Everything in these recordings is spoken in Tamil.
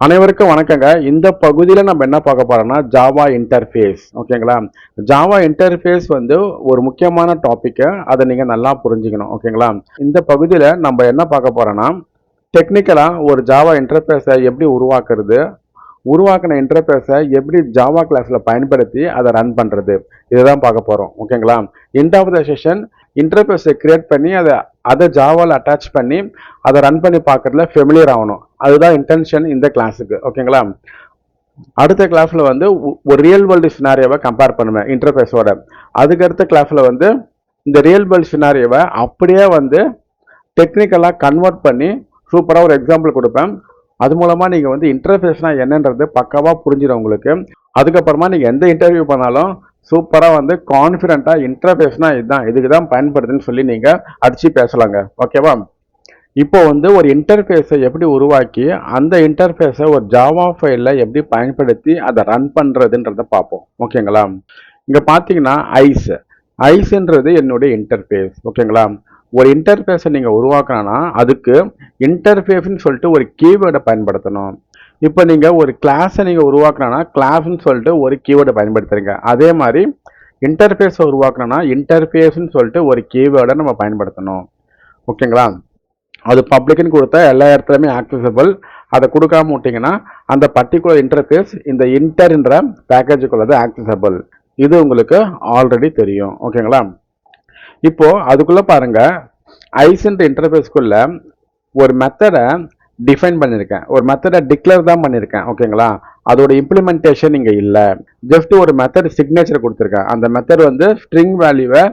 அனைவருக்கும் வணக்கங்க. இந்த பகுதியில நம்ம என்ன பார்க்க போறோம்னா ஜாவா இன்டர்ஃபேஸ். ஓகேங்களா? ஜாவா இன்டர்ஃபேஸ் வந்து ஒரு முக்கியமான டாபிக். அதை நீங்க நல்லா புரிஞ்சுக்கணும். ஓகேங்களா? இந்த பகுதியில நம்ம என்ன பார்க்க போறோம்னா டெக்னிக்கலா ஒரு ஜாவா இன்டர்ஃபேஸை எப்படி உருவாக்குறது, உருவாக்கின இன்டர்ஃபேஸை எப்படி ஜாவா கிளாஸ்ல பயன்படுத்தி அதை ரன் பண்றது, இதுதான் பார்க்க போறோம். ஓகேங்களா? எண்ட் ஆஃப் த செஷன் இன்டர்ஃபேஸை கிரியேட் பண்ணி அதை ஜாவால அட்டாச் பண்ணி அதை ரன் பண்ணி பார்க்கறதுல ஃபெமிலியர் ஆகணும். அதுதான் இன்டென்ஷன் இந்த கிளாஸுக்கு. ஓகேங்களா? அடுத்த கிளாஸ்ல வந்து ஒரு ரியல் வேர்ல்டு சினாரியோவை கம்பேர் பண்ணுவேன் இன்டர்ஃபேஸோட. அதுக்கு அடுத்த கிளாஸ்ல வந்து இந்த ரியல் வேர்ல்டு சினாரியோவை அப்படியே வந்து டெக்னிக்கலா கன்வெர்ட் பண்ணி சூப்பரா ஒரு எக்ஸாம்பிள் கொடுப்பேன். அது மூலமா நீங்க வந்து இன்டர்ஃபேஸ்னா என்னன்றது பக்காவா புரிஞ்சிடும் உங்களுக்கு. அதுக்கப்புறமா நீங்க எந்த இன்டர்வியூ பண்ணாலும் சூப்பரா வந்து கான்ஃபிடென்ட்டா இன்டர்ஃபேஸ்னா இதுதான், இதுக்கு தான் பயன்படுதுன்னு சொல்லி நீங்க அடிச்சு பேசலாங்க. ஓகேவா? இப்போ வந்து ஒரு இன்டர்ஃபேஸை எப்படி உருவாக்கி அந்த இன்டர்ஃபேஸை ஒரு ஜாவா ஃபைல்ல எப்படி பயன்படுத்தி அதை ரன் பண்றதுன்றத பார்ப்போம். ஓகேங்களா? இங்க பாத்தீங்கன்னா ஐஸ்ன்றது என்னுடைய இன்டர்ஃபேஸ். ஓகேங்களா? ஒரு இன்டர்ஃபேஸை நீங்க உருவாக்கணும்னா அதுக்கு இன்டர்ஃபேஸ்ன்னு சொல்லிட்டு ஒரு கீவேர்டை பயன்படுத்தணும். இப்போ நீங்க ஒரு கிளாஸை நீங்க உருவாக்கணும்னா கிளாஸ்ன்னு சொல்லிட்டு ஒரு கீவேர்டை பயன்படுத்துறீங்க. அதே மாதிரி இன்டர்ஃபேஸை உருவாக்கணும்னா இன்டர்ஃபேஸ்ன்னு சொல்லிட்டு ஒரு கீவேர்டை நம்ம பயன்படுத்தணும். ஓகேங்களா? அது பப்ளிக்னு கொடுத்தா எல்லா இடத்துலையுமே ஆக்சசபிள். அதை கொடுக்காம விட்டீங்கன்னா அந்த பர்டிகுலர் இன்டர்ஃபேஸ் இந்த இன்டர்ன்ற பேக்கேஜுக்குள்ளது ஆக்சசபிள். இது உங்களுக்கு ஆல்ரெடி தெரியும். ஓகேங்களா? இப்போ அதுக்குள்ள பாருங்க, ஐஸ்ன்ற இன்டர்ஃபேஸ்க்குள்ள ஒரு மெத்தடை டிஃபைன் பண்ணியிருக்கேன், ஒரு மெத்தடை டிக்ளேர் தான் பண்ணியிருக்கேன். ஓகேங்களா? அதோட இம்ப்ளிமெண்டேஷன் இங்கே இல்லை. ஜஸ்ட் ஒரு மெத்தட் சிக்னேச்சர் கொடுத்துருக்கேன். அந்த மெத்தட் வந்து ஸ்ட்ரிங் வேல்யூவை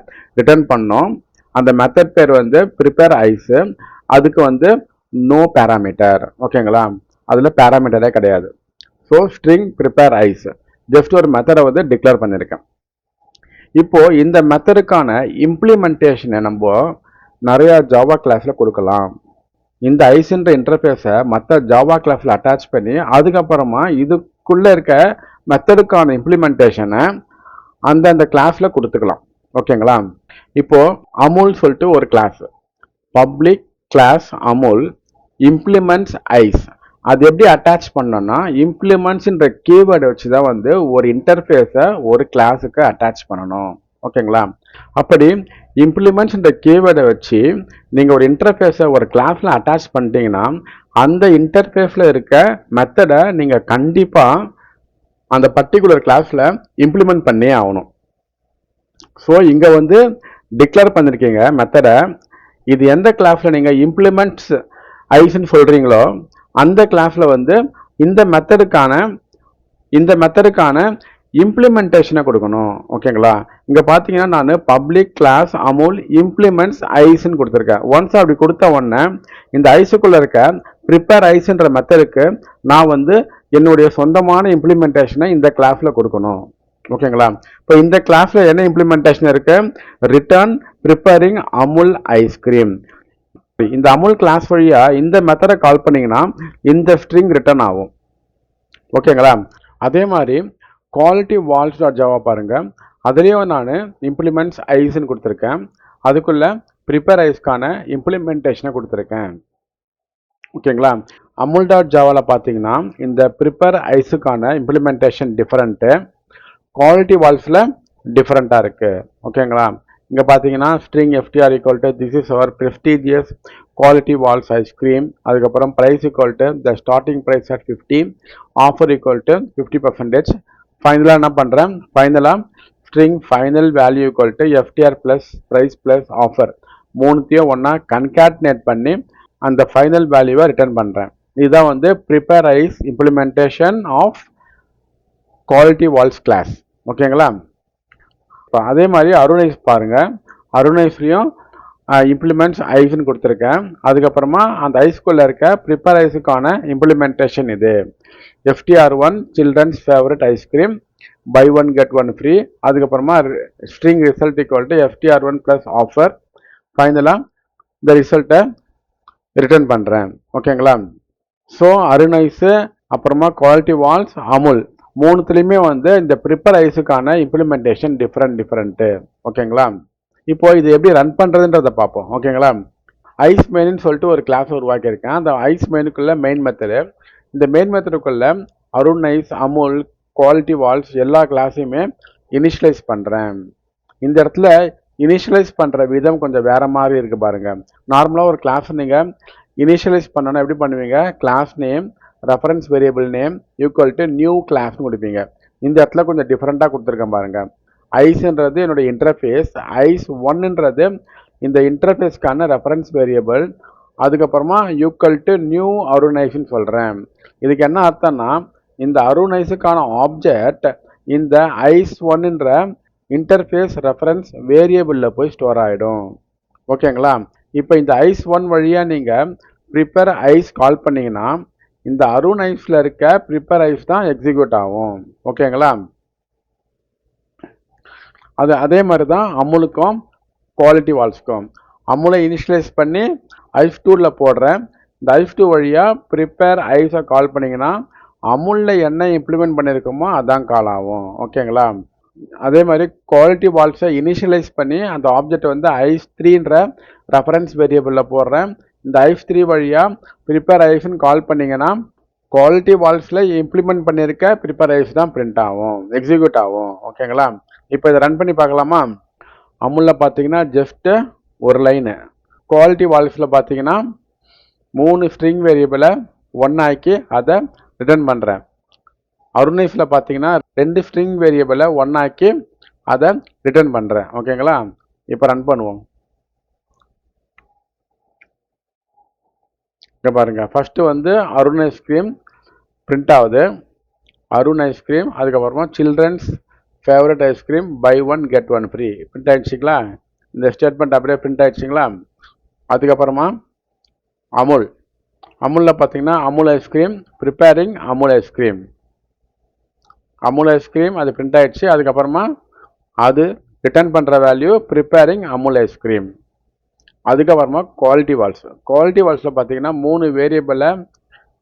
ரிட்டர்ன் பண்ணோம். அந்த மெத்தட் பேர் வந்து ப்ரிப்பேர் ஐஸ். அதுக்கு வந்து நோ பேராமீட்டர். ஓகேங்களா? அதில் பேராமீட்டரே கிடையாது. So string prepare is just ஒரு மெத்தடை வந்து டிக்ளேர் பண்ணியிருக்கேன். இப்போ இந்த மெத்தடுக்கான இம்ப்ளிமெண்டேஷனை நம்ம நிறைய ஜாவா கிளாஸ்ல கொடுக்கலாம். இந்த ஐஸ்ன்ற இன்டர்ஃபேஸை மற்ற ஜாவா கிளாஸ்ல அட்டாச் பண்ணி அதுக்கப்புறமா இதுக்குள்ள இருக்க மெத்தடுக்கான இம்ப்ளிமெண்டேஷனை அந்தந்த கிளாஸ்ல கொடுத்துக்கலாம். ஓகேங்களா? இப்போ அமுல் சொல்லிட்டு ஒரு class, public class Amul implements is. அது எப்படி அட்டாச் பண்ணோம்னா இம்ப்ளிமெண்ட்ஸ்ன்ற கீவேர்டை வச்சு தான் வந்து ஒரு இன்டர்ஃபேஸை ஒரு கிளாஸுக்கு அட்டாச் பண்ணணும். ஓகேங்களா? அப்படி இம்ப்ளிமெண்ட்ஸ்ன்ற கீவேர்டை வச்சு நீங்கள் ஒரு இன்டர்ஃபேஸை ஒரு கிளாஸில் அட்டாச் பண்ணிட்டீங்கன்னா அந்த இன்டர்ஃபேஸில் இருக்க மெத்தடை நீங்கள் கண்டிப்பாக அந்த பர்டிகுலர் கிளாஸில் இம்ப்ளிமெண்ட் பண்ணே ஆகணும். ஸோ இங்கே வந்து டிக்ளேர் பண்ணியிருக்கீங்க மெத்தடை. இது எந்த கிளாஸில் நீங்கள் இம்ப்ளிமெண்ட்ஸ் ஐஸ்ன்னு சொல்கிறீங்களோ அந்த கிளாஸில் வந்து இந்த மெத்தடுக்கான இம்ப்ளிமெண்டேஷனை கொடுக்கணும். ஓகேங்களா? இங்கே பார்த்தீங்கன்னா நான் பப்ளிக் கிளாஸ் அமுல் இம்ப்ளிமெண்ட்ஸ் ஐஸ்ன்னு கொடுத்துருக்கேன். ஒன்ஸ் அப்படி கொடுத்த உடனே இந்த ஐஸுக்குள்ளே இருக்க ப்ரிப்பேர் ஐஸ்ன்ற மெத்தடுக்கு நான் வந்து என்னுடைய சொந்தமான இம்ப்ளிமெண்டேஷனை இந்த கிளாஸில் கொடுக்கணும். ஓகேங்களா? இப்போ இந்த கிளாஸில் என்ன இம்ப்ளிமெண்டேஷன் இருக்கு? Return preparing Amul ice cream. இந்த அமுல் கிளாஸ் வழியா இந்த மெத்தடை கால் பண்ணீங்கன்னா இந்த ஸ்ட்ரிங் ரிட்டர்ன் ஆகும். ஓகேங்களா? அதே மாதிரி குவாலிட்டி வால்ஸ் டாட் ஜாவா பாருங்க, அதுலேயும் நான் இம்ப்ளிமெண்ட்ஸ் ஐஸ்ன்னு கொடுத்துருக்கேன். அதுக்குள்ள ப்ரிப்பேர் ஐஸ்க்கான இம்ப்ளிமெண்டேஷனை கொடுத்துருக்கேன். ஓகேங்களா? அமுல் டாட் ஜாவாவில் பார்த்தீங்கன்னா இந்த ப்ரிப்பேர் ஐஸுக்கான இம்ப்ளிமெண்டேஷன் டிஃப்ரெண்ட்டு, குவாலிட்டி வால்ஸில் டிஃப்ரெண்ட்டாக இருக்குது. ஓகேங்களா? இங்கே பார்த்தீங்கன்னா string FTR equal to this is our prestigious Kwality Wall's ice cream. அதுக்கப்புறம் price equal to the starting price at 50, offer equal to 50%. ஃபைனலாக என்ன பண்ணுறேன்? ஃபைனலாக string final value equal to FTR plus price plus offer மூணுத்தையும் ஒன்றா கன்கேட்னேட் பண்ணி அந்த ஃபைனல் வேல்யூவை ரிட்டர்ன் பண்ணுறேன். இதுதான் வந்து prepare is implementation of Kwality Walls class. ஓகேங்களா? இப்போ அதே மாதிரி அருணைஸ் பாருங்க, அருணைஸ்லையும் இம்ப்ளிமெண்ட்ஸ் ஐஸ்ன்னு கொடுத்துருக்கேன். அதுக்கப்புறமா அந்த ஐஸ்குள்ளே இருக்க ப்ரிப்பேர் ஐஸுக்கான இம்ப்ளிமெண்டேஷன் இது. FTR1 children's favourite ice cream, buy one get one free. அதுக்கப்புறமா string result equal to FTR1 plus offer. ஃபைனலாக இந்த ரிசல்ட்டை ரிட்டர்ன் பண்ணுறேன். ஓகேங்களா? ஸோ அருணைஸு அப்புறமா குவாலிட்டி வால்ஸ் அமுல் மூணுத்துலேயுமே வந்து இந்த ப்ரிப்பேர் ஐஸுக்கான இம்ப்ளிமெண்டேஷன் டிஃப்ரெண்ட்டு. ஓகேங்களா? இப்போ இது எப்படி ரன் பண்ணுறதுன்றதை பார்ப்போம். ஓகேங்களா? ஐஸ் மெயின்னு சொல்லிட்டு ஒரு கிளாஸ் உருவாக்கியிருக்கேன். அந்த ஐஸ் மெயினுக்குள்ள மெயின் மெத்தடு இந்த மெயின் மெத்தடுக்குள்ள Arun ice, Amul, Kwality Wall's எல்லா கிளாஸையுமே இனிஷியலைஸ் பண்ணுறேன். இந்த இடத்துல இனிஷியலைஸ் பண்ணுற விதம் கொஞ்சம் வேற மாதிரி இருக்கு பாருங்க. நார்மலாக ஒரு கிளாஸ் நீங்கள் இனிஷியலைஸ் பண்ணணும் எப்படி பண்ணுவீங்க? Class name, reference variable name equal to new கிளாஸ்னு கொடுப்பீங்க. இந்த இடத்துல கொஞ்சம் டிஃப்ரெண்ட்டாக கொடுத்துருக்கேன் பாருங்க. ஐஸ்ன்றது என்னுடைய இன்டர்ஃபேஸ், ஐஸ் ஒன்னுன்றது இந்த இன்டர்ஃபேஸ்க்கான ரெஃபரன்ஸ் வேரியபிள். அதுக்கப்புறமா ஈக்குவல் டு நியூ அருணைஸ்ன்னு சொல்கிறேன். இதுக்கு என்ன அர்த்தம்னா இந்த அருணைஸுக்கான ஆப்ஜெக்ட் இந்த ஐஸ் ஒன்னுன்ற இன்டர்ஃபேஸ் ரெஃபரன்ஸ் வேரியபிளில் போய் ஸ்டோர் ஆகிடும். ஓகேங்களா? இப்போ இந்த ஐஸ் ஒன் வழியாக நீங்கள் ப்ரிப்பேர் ஐஸ் கால் பண்ணிங்கன்னா இந்த அருண் ஐஸில் இருக்க ப்ரிப்பேர் ஐஸ் தான் எக்ஸிக்யூட் ஆகும். ஓகேங்களா? அதே மாதிரி தான் அமுலுக்கும் குவாலிட்டி வால்ஸ்க்கும். அமுலை இனிஷியலைஸ் பண்ணி ஐஸ் டூவில் போடுறேன். இந்த ஐஸ் டூ வழியாக ப்ரிப்பேர் ஐஸை கால் பண்ணிங்கன்னா அமுலில் என்ன இம்ப்ளிமெண்ட் பண்ணியிருக்கோமோ அதான் கால் ஆகும். ஓகேங்களா? அதே மாதிரி குவாலிட்டி வால்ஸை இனிஷியலைஸ் பண்ணி அந்த ஆப்ஜெக்ட் வந்து ஐஸ் த்ரீன்ற ரெஃபரன்ஸ் வேரியபிளில் போடுறேன். இந்த ஐஸ் த்ரீ வழியாக ப்ரிப்பேர் ஐஸ்ன்னு கால் பண்ணிங்கன்னா குவாலிட்டி வால்ஸில் இம்ப்ளிமெண்ட் பண்ணியிருக்க ப்ரிப்பேர் ஐஸ் தான் பிரிண்ட் ஆகும், எக்ஸிக்யூட் ஆகும். ஓகேங்களா? இப்போ இதை ரன் பண்ணி பார்க்கலாமா? அமுலில் பார்த்தீங்கன்னா ஜஸ்ட்டு ஒரு லைனு, குவாலிட்டி வால்ஸில் பார்த்தீங்கன்னா 3 ஸ்ட்ரிங் வேரியபிளை ஒன்றாக்கி அதை ரிட்டர்ன் பண்ணுறேன். அருணைஸில் பார்த்தீங்கன்னா 2 ஸ்ட்ரிங் வேரியபிளை ஒன்றாக்கி அதை ரிட்டர்ன் பண்ணுறேன். ஓகேங்களா? இப்போ ரன் பண்ணுவோம். இங்கே பாருங்கள், ஃபஸ்ட்டு வந்து அருண் ஐஸ்கிரீம் பிரிண்ட் ஆகுது. அருண் ஐஸ்கிரீம், அதுக்கப்புறமா children's favourite ice cream buy one get one free print ஆகிடுச்சிங்களா? இந்த ஸ்டேட்மெண்ட் அப்படியே பிரிண்ட் ஆகிடுச்சிங்களா? அதுக்கப்புறமா அமுல், அமுலில் பார்த்தீங்கன்னா Amul ice cream preparing Amul ice cream, Amul ice cream அது பிரிண்ட் ஆகிடுச்சு. அதுக்கப்புறமா அது ரிட்டர்ன் பண்ணுற வேல்யூ ப்ரிப்பேரிங் அமுல் ஐஸ்கிரீம். அதுக்கப்புறமா குவாலிட்டி வால்ஸ், குவாலிட்டி வால்ஸில் பார்த்தீங்கன்னா 3 வேரியபிளை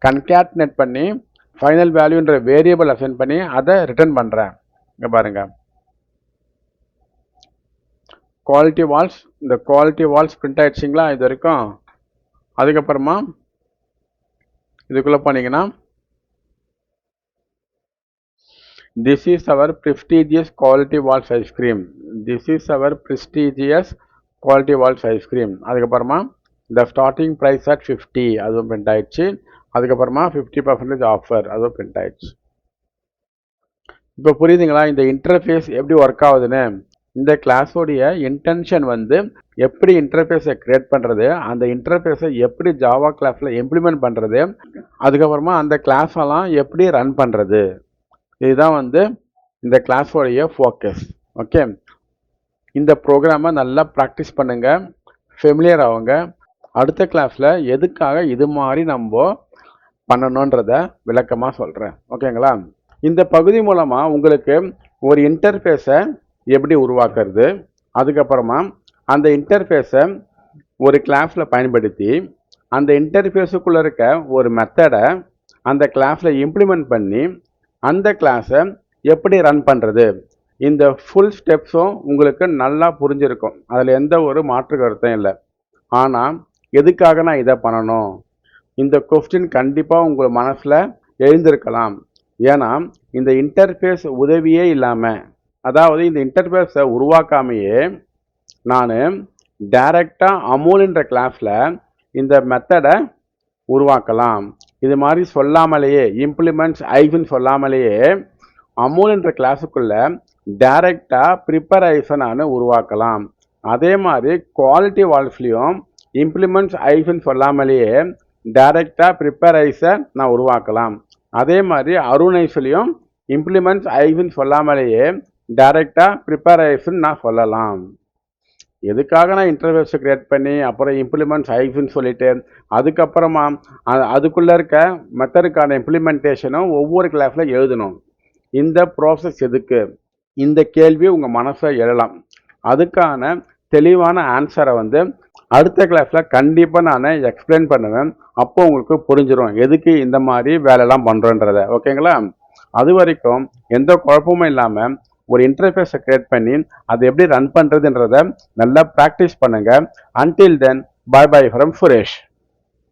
கன்கேட்னேட் பண்ணி ஃபைனல் வேல்யூன்ற வேரியபிள் அசைன் பண்ணி அதை ரிட்டர்ன் பண்ணுறேன். இங்கே பாருங்கள், குவாலிட்டி வால்ஸ், இந்த குவாலிட்டி வால்ஸ் பிரிண்ட் ஆகிடுச்சிங்களா இது வரைக்கும்? அதுக்கப்புறமா இதுக்குள்ளே போனீங்கன்னா this is our prestigious quality walls ice cream, this is our prestigious quality walls ice cream. அதுக்கப்புறமா the starting price at 50 அதுவும் பிரிண்ட் ஆயிடுச்சு. அதுக்கப்புறமா 50% ஆஃபர் அதுவும் பிரிண்ட் ஆயிடுச்சு. இப்போ புரியுதுங்களா இந்த இன்டர்ஃபேஸ் எப்படி ஒர்க் ஆகுதுன்னு? இந்த கிளாஸோடைய இன்டென்ஷன் வந்து எப்படி இன்டர்ஃபேஸை கிரியேட் பண்ணுறது, அந்த இன்டர்ஃபேஸை எப்படி ஜாவா கிளாஸில் இம்ப்ளிமெண்ட் பண்ணுறது, அதுக்கப்புறமா அந்த கிளாஸெல்லாம் எப்படி ரன் பண்ணுறது, இதுதான் வந்து இந்த கிளாஸோடைய ஃபோக்கஸ். ஓகே, இந்த ப்ரோக்ராமை நல்லா ப்ராக்டிஸ் பண்ணுங்கள், ஃபெமிலியர் ஆகுங்க. அடுத்த கிளாஸில் எதுக்காக இது மாதிரி நம்ம பண்ணணுன்றத விளக்கமாக சொல்கிறேன். ஓகேங்களா? இந்த பகுதி மூலமாக உங்களுக்கு ஒரு இன்டர்ஃபேஸை எப்படி உருவாக்குறது, அதுக்கப்புறமா அந்த இன்டர்ஃபேஸை ஒரு கிளாஸில் பயன்படுத்தி அந்த இன்டர்ஃபேஸுக்குள்ளே இருக்க ஒரு மெத்தடை அந்த கிளாஸில் இம்ப்ளிமெண்ட் பண்ணி அந்த கிளாஸை எப்படி ரன் பண்ணுறது, இந்த ஃபுல் ஸ்டெப்ஸும் உங்களுக்கு நல்லா புரிஞ்சிருக்கும். அதில் எந்த ஒரு மாற்று கருத்தும் இல்லை. ஆனால் எதுக்காக நான் இதை பண்ணணும், இந்த கொஸ்டின் கண்டிப்பாக உங்கள் மனசில் எழுந்திருக்கலாம். ஏன்னா இந்த இன்டர்ஃபேஸ் உதவியே இல்லாமல், அதாவது இந்த இன்டர்ஃபேஸை உருவாக்காமையே நான் டைரெக்டாக அமுல்ன்ற கிளாஸில் இந்த மெத்தடை உருவாக்கலாம். இது மாதிரி சொல்லாமலேயே, இம்ப்ளிமெண்ட்ஸ் ஐஃப்னு சொல்லாமலேயே அமுல்ன்ற கிளாஸுக்குள்ளே டைரெக்டாக ப்ரிப்பேர் ஐஸை நான் உருவாக்கலாம். அதே மாதிரி குவாலிட்டி வால்ஸ்லேயும் இம்ப்ளிமெண்ட்ஸ் ஐஃப்னு சொல்லாமலேயே டைரெக்டாக ப்ரிப்பேர் ஐஸை நான் உருவாக்கலாம். அதே மாதிரி அருண் ஐஸ்லேயும் இம்ப்ளிமெண்ட்ஸ் ஐஃப்னு சொல்லாமலேயே டைரெக்டாக ப்ரிப்பேர் ஐஸ்ன்னு நான் சொல்லலாம். எதுக்காக நான் இன்டர்ஃபேஸை க்ரியேட் பண்ணி அப்புறம் இம்ப்ளிமெண்ட்ஸ் ஐஃப்னு சொல்லிவிட்டு அதுக்கப்புறமா அதுக்குள்ளே இருக்க மெத்தடுக்கான இம்ப்ளிமெண்டேஷனும் ஒவ்வொரு கிளாஸில் எழுதணும். இந்த ப்ராசஸ் எதுக்கு, இந்த கேள்வி உங்கள் மனசை எழலாம். அதுக்கான தெளிவான ஆன்சரை வந்து அடுத்த கிளாஸில் கண்டிப்பாக நான் எக்ஸ்பிளைன் பண்ணுவேன். அப்போ உங்களுக்கு புரிஞ்சிடும் எதுக்கு இந்த மாதிரி வேலையெல்லாம் பண்ணுறோன்றதை. ஓகேங்களா? அது வரைக்கும் எந்த குழப்பமும் இல்லாமல் ஒரு இன்டர்ஃபேஸை கிரியேட் பண்ணி அதை எப்படி ரன் பண்ணுறதுன்றதை நல்லா ப்ராக்டிஸ் பண்ணுங்கள். Until then, bye bye from Suresh.